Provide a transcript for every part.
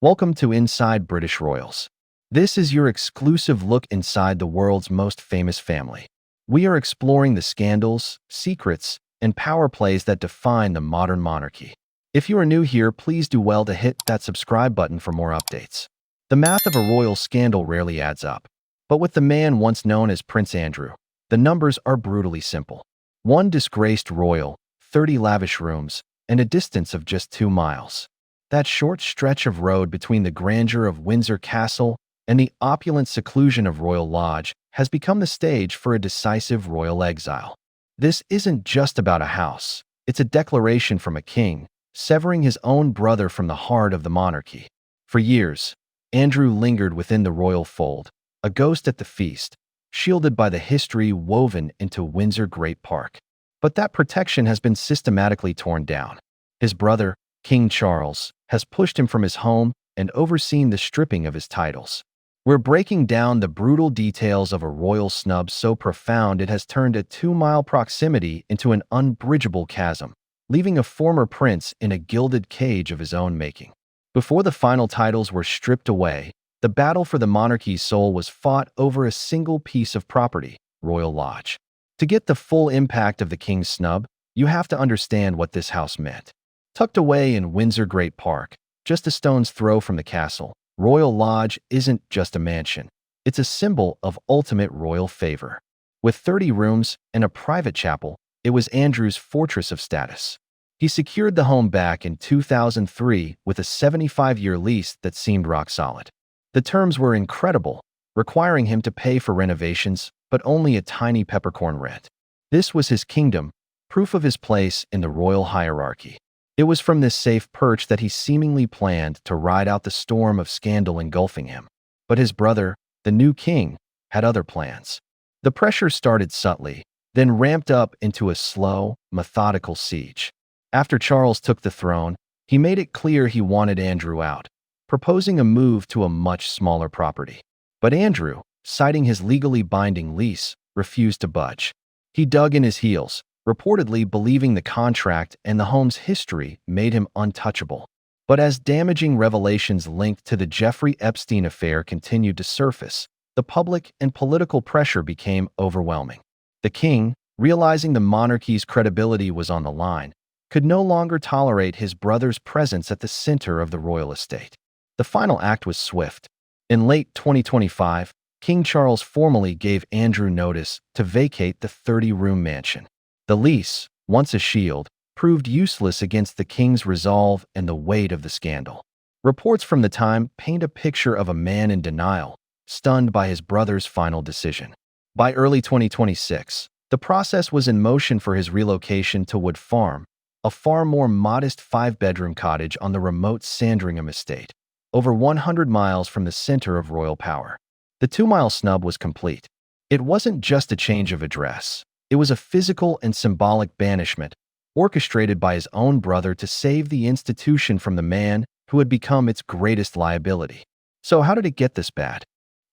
Welcome to Inside British Royals. This is your exclusive look inside the world's most famous family. We are exploring the scandals, secrets, and power plays that define the modern monarchy. If you are new here, please do well to hit that subscribe button for more updates. The math of a royal scandal rarely adds up. But with the man once known as Prince Andrew, the numbers are brutally simple. One disgraced royal, 30 lavish rooms, and a distance of just 2 miles. That short stretch of road between the grandeur of Windsor Castle and the opulent seclusion of Royal Lodge has become the stage for a decisive royal exile. This isn't just about a house. It's a declaration from a king, severing his own brother from the heart of the monarchy. For years, Andrew lingered within the royal fold, a ghost at the feast, shielded by the history woven into Windsor Great Park. But that protection has been systematically torn down. His brother, King Charles, has pushed him from his home and overseen the stripping of his titles. We're breaking down the brutal details of a royal snub so profound it has turned a 2-mile proximity into an unbridgeable chasm, leaving a former prince in a gilded cage of his own making. Before the final titles were stripped away, the battle for the monarchy's soul was fought over a single piece of property, Royal Lodge. To get the full impact of the king's snub, you have to understand what this house meant. Tucked away in Windsor Great Park, just a stone's throw from the castle, Royal Lodge isn't just a mansion. It's a symbol of ultimate royal favor. With 30 rooms and a private chapel, it was Andrew's fortress of status. He secured the home back in 2003 with a 75-year lease that seemed rock solid. The terms were incredible, requiring him to pay for renovations, but only a tiny peppercorn rent. This was his kingdom, proof of his place in the royal hierarchy. It was from this safe perch that he seemingly planned to ride out the storm of scandal engulfing him. But his brother, the new king, had other plans. The pressure started subtly, then ramped up into a slow, methodical siege. After Charles took the throne, he made it clear he wanted Andrew out, proposing a move to a much smaller property. But Andrew, citing his legally binding lease, refused to budge. He dug in his heels, reportedly believing the contract and the home's history made him untouchable. But as damaging revelations linked to the Jeffrey Epstein affair continued to surface, the public and political pressure became overwhelming. The king, realizing the monarchy's credibility was on the line, could no longer tolerate his brother's presence at the center of the royal estate. The final act was swift. In late 2025, King Charles formally gave Andrew notice to vacate the 30-room mansion. The lease, once a shield, proved useless against the king's resolve and the weight of the scandal. Reports from the time paint a picture of a man in denial, stunned by his brother's final decision. By early 2026, the process was in motion for his relocation to Wood Farm, a far more modest 5-bedroom cottage on the remote Sandringham estate, over 100 miles from the center of royal power. The 2-mile snub was complete. It wasn't just a change of address. It was a physical and symbolic banishment, orchestrated by his own brother to save the institution from the man who had become its greatest liability. So how did it get this bad?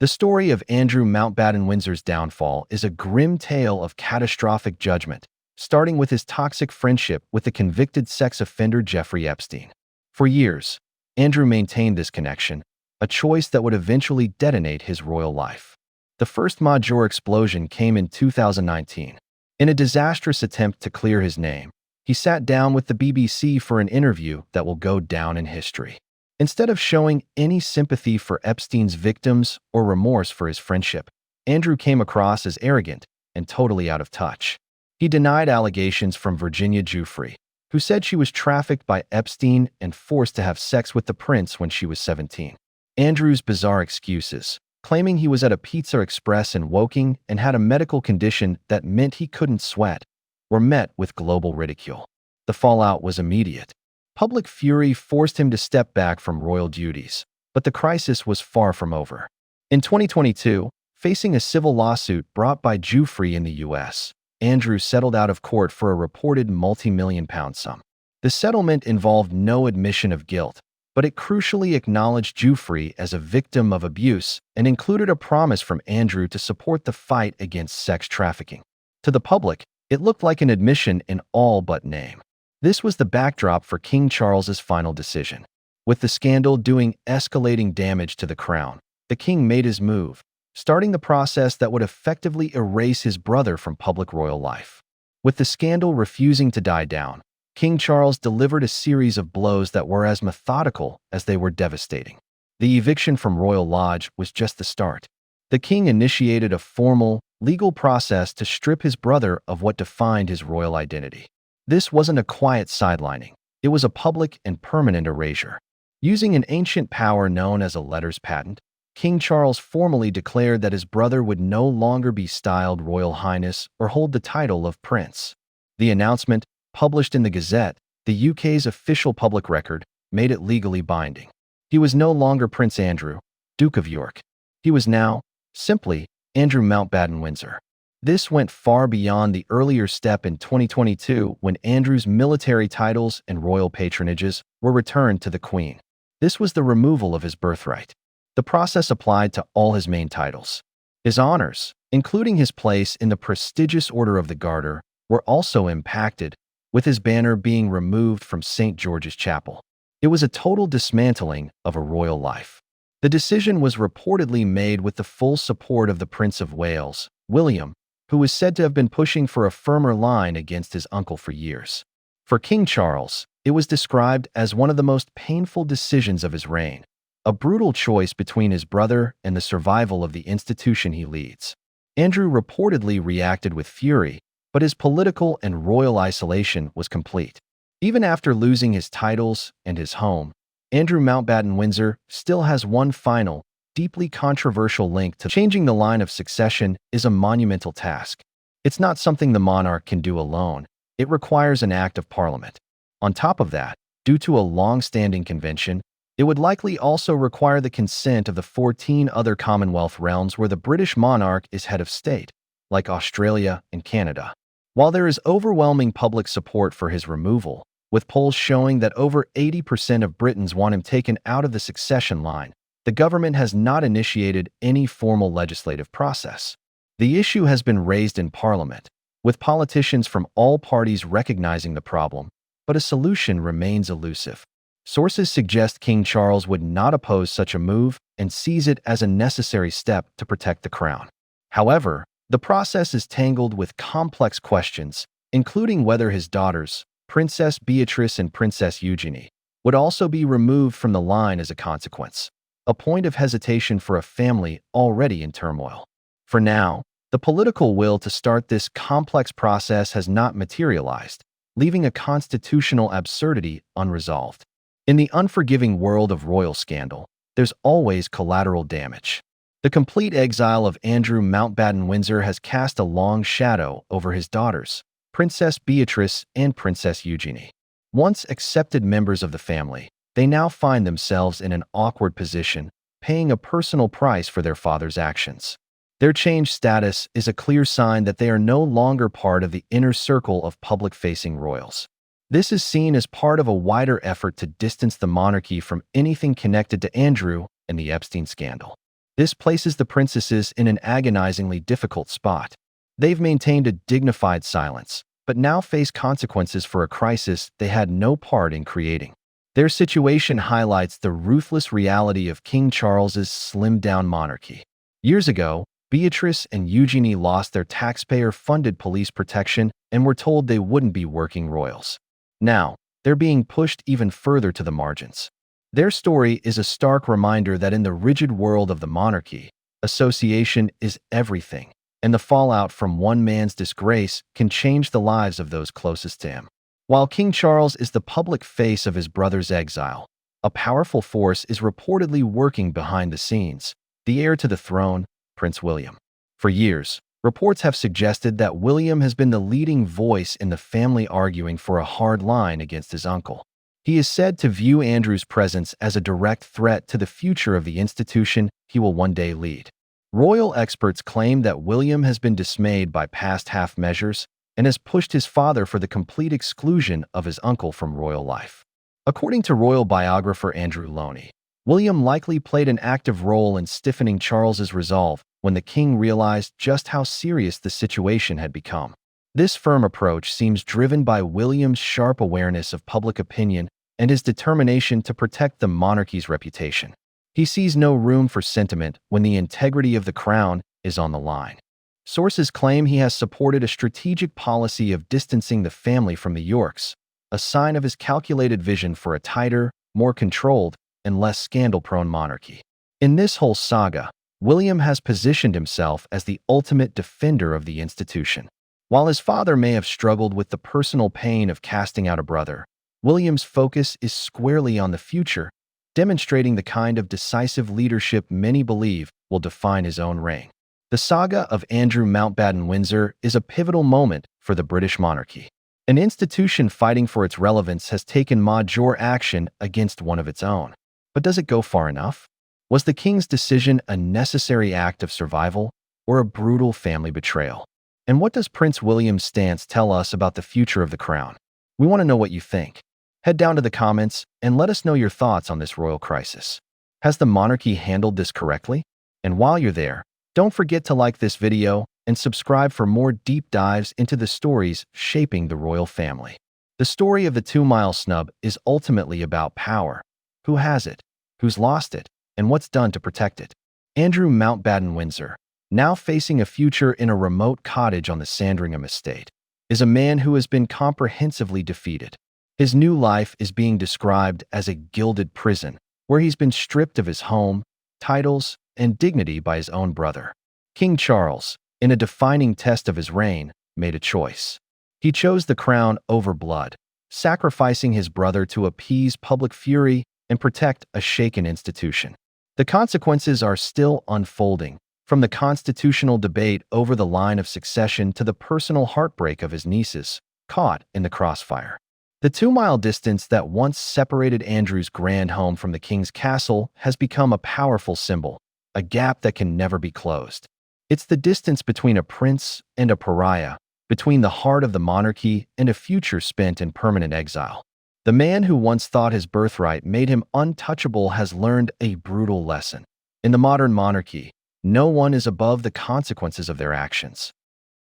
The story of Andrew Mountbatten Windsor's downfall is a grim tale of catastrophic judgment, starting with his toxic friendship with the convicted sex offender Jeffrey Epstein. For years, Andrew maintained this connection, a choice that would eventually detonate his royal life. The first major explosion came in 2019. In a disastrous attempt to clear his name, he sat down with the BBC for an interview that will go down in history. Instead of showing any sympathy for Epstein's victims or remorse for his friendship, Andrew came across as arrogant and totally out of touch. He denied allegations from Virginia Giuffre, who said she was trafficked by Epstein and forced to have sex with the prince when she was 17. Andrew's bizarre excuses, claiming he was at a Pizza Express in Woking and had a medical condition that meant he couldn't sweat, were met with global ridicule. The fallout was immediate. Public fury forced him to step back from royal duties, but the crisis was far from over. In 2022, facing a civil lawsuit brought by Giuffre in the U.S., Andrew settled out of court for a reported multi-million-pound sum. The settlement involved no admission of guilt, but it crucially acknowledged Geoffrey as a victim of abuse and included a promise from Andrew to support the fight against sex trafficking. To the public, it looked like an admission in all but name. This was the backdrop for King Charles's final decision. With the scandal doing escalating damage to the crown, the king made his move, starting the process that would effectively erase his brother from public royal life. With the scandal refusing to die down, King Charles delivered a series of blows that were as methodical as they were devastating. The eviction from Royal Lodge was just the start. The king initiated a formal, legal process to strip his brother of what defined his royal identity. This wasn't a quiet sidelining. It was a public and permanent erasure. Using an ancient power known as a letters patent, King Charles formally declared that his brother would no longer be styled Royal Highness or hold the title of Prince. The announcement, published in the Gazette, the UK's official public record, made it legally binding. He was no longer Prince Andrew, Duke of York. He was now, simply, Andrew Mountbatten-Windsor. This went far beyond the earlier step in 2022 when Andrew's military titles and royal patronages were returned to the Queen. This was the removal of his birthright. The process applied to all his main titles. His honors, including his place in the prestigious Order of the Garter, were also impacted, with his banner being removed from St. George's Chapel. It was a total dismantling of a royal life. The decision was reportedly made with the full support of the Prince of Wales, William, who was said to have been pushing for a firmer line against his uncle for years. For King Charles, it was described as one of the most painful decisions of his reign, a brutal choice between his brother and the survival of the institution he leads. Andrew reportedly reacted with fury, but his political and royal isolation was complete. Even after losing his titles and his home, Andrew Mountbatten-Windsor still has one final, deeply controversial link to changing the line of succession is a monumental task. It's not something the monarch can do alone. It requires an act of parliament. On top of that, due to a long-standing convention, it would likely also require the consent of the 14 other Commonwealth realms where the British monarch is head of state, like Australia and Canada. While there is overwhelming public support for his removal, with polls showing that over 80% of Britons want him taken out of the succession line, the government has not initiated any formal legislative process. The issue has been raised in Parliament, with politicians from all parties recognizing the problem, but a solution remains elusive. Sources suggest King Charles would not oppose such a move and sees it as a necessary step to protect the crown. However, the process is tangled with complex questions, including whether his daughters, Princess Beatrice and Princess Eugenie, would also be removed from the line as a consequence, a point of hesitation for a family already in turmoil. For now, the political will to start this complex process has not materialized, leaving a constitutional absurdity unresolved. In the unforgiving world of royal scandal, there's always collateral damage. The complete exile of Andrew Mountbatten-Windsor has cast a long shadow over his daughters, Princess Beatrice and Princess Eugenie. Once accepted members of the family, they now find themselves in an awkward position, paying a personal price for their father's actions. Their changed status is a clear sign that they are no longer part of the inner circle of public-facing royals. This is seen as part of a wider effort to distance the monarchy from anything connected to Andrew and the Epstein scandal. This places the princesses in an agonizingly difficult spot. They've maintained a dignified silence, but now face consequences for a crisis they had no part in creating. Their situation highlights the ruthless reality of King Charles's slimmed-down monarchy. Years ago, Beatrice and Eugenie lost their taxpayer-funded police protection and were told they wouldn't be working royals. Now, they're being pushed even further to the margins. Their story is a stark reminder that in the rigid world of the monarchy, association is everything, and the fallout from one man's disgrace can change the lives of those closest to him. While King Charles is the public face of his brother's exile, a powerful force is reportedly working behind the scenes, the heir to the throne, Prince William. For years, reports have suggested that William has been the leading voice in the family arguing for a hard line against his uncle. He is said to view Andrew's presence as a direct threat to the future of the institution he will one day lead. Royal experts claim that William has been dismayed by past half measures and has pushed his father for the complete exclusion of his uncle from royal life. According to royal biographer Andrew Loney, William likely played an active role in stiffening Charles's resolve when the king realized just how serious the situation had become. This firm approach seems driven by William's sharp awareness of public opinion and his determination to protect the monarchy's reputation. He sees no room for sentiment when the integrity of the crown is on the line. Sources claim he has supported a strategic policy of distancing the family from the Yorks, a sign of his calculated vision for a tighter, more controlled, and less scandal-prone monarchy. In this whole saga, William has positioned himself as the ultimate defender of the institution. While his father may have struggled with the personal pain of casting out a brother, William's focus is squarely on the future, demonstrating the kind of decisive leadership many believe will define his own reign. The saga of Andrew Mountbatten-Windsor is a pivotal moment for the British monarchy. An institution fighting for its relevance has taken major action against one of its own. But does it go far enough? Was the king's decision a necessary act of survival or a brutal family betrayal? And what does Prince William's stance tell us about the future of the crown? We want to know what you think. Head down to the comments and let us know your thoughts on this royal crisis. Has the monarchy handled this correctly? And while you're there, don't forget to like this video and subscribe for more deep dives into the stories shaping the royal family. The story of the 2-mile snub is ultimately about power. Who has it? Who's lost it? And what's done to protect it? Andrew Mountbatten-Windsor, now facing a future in a remote cottage on the Sandringham estate, is a man who has been comprehensively defeated. His new life is being described as a gilded prison, where he's been stripped of his home, titles, and dignity by his own brother. King Charles, in a defining test of his reign, made a choice. He chose the crown over blood, sacrificing his brother to appease public fury and protect a shaken institution. The consequences are still unfolding, from the constitutional debate over the line of succession to the personal heartbreak of his nieces, caught in the crossfire. The 2-mile distance that once separated Andrew's grand home from the king's castle has become a powerful symbol, a gap that can never be closed. It's the distance between a prince and a pariah, between the heart of the monarchy and a future spent in permanent exile. The man who once thought his birthright made him untouchable has learned a brutal lesson. In the modern monarchy, no one is above the consequences of their actions.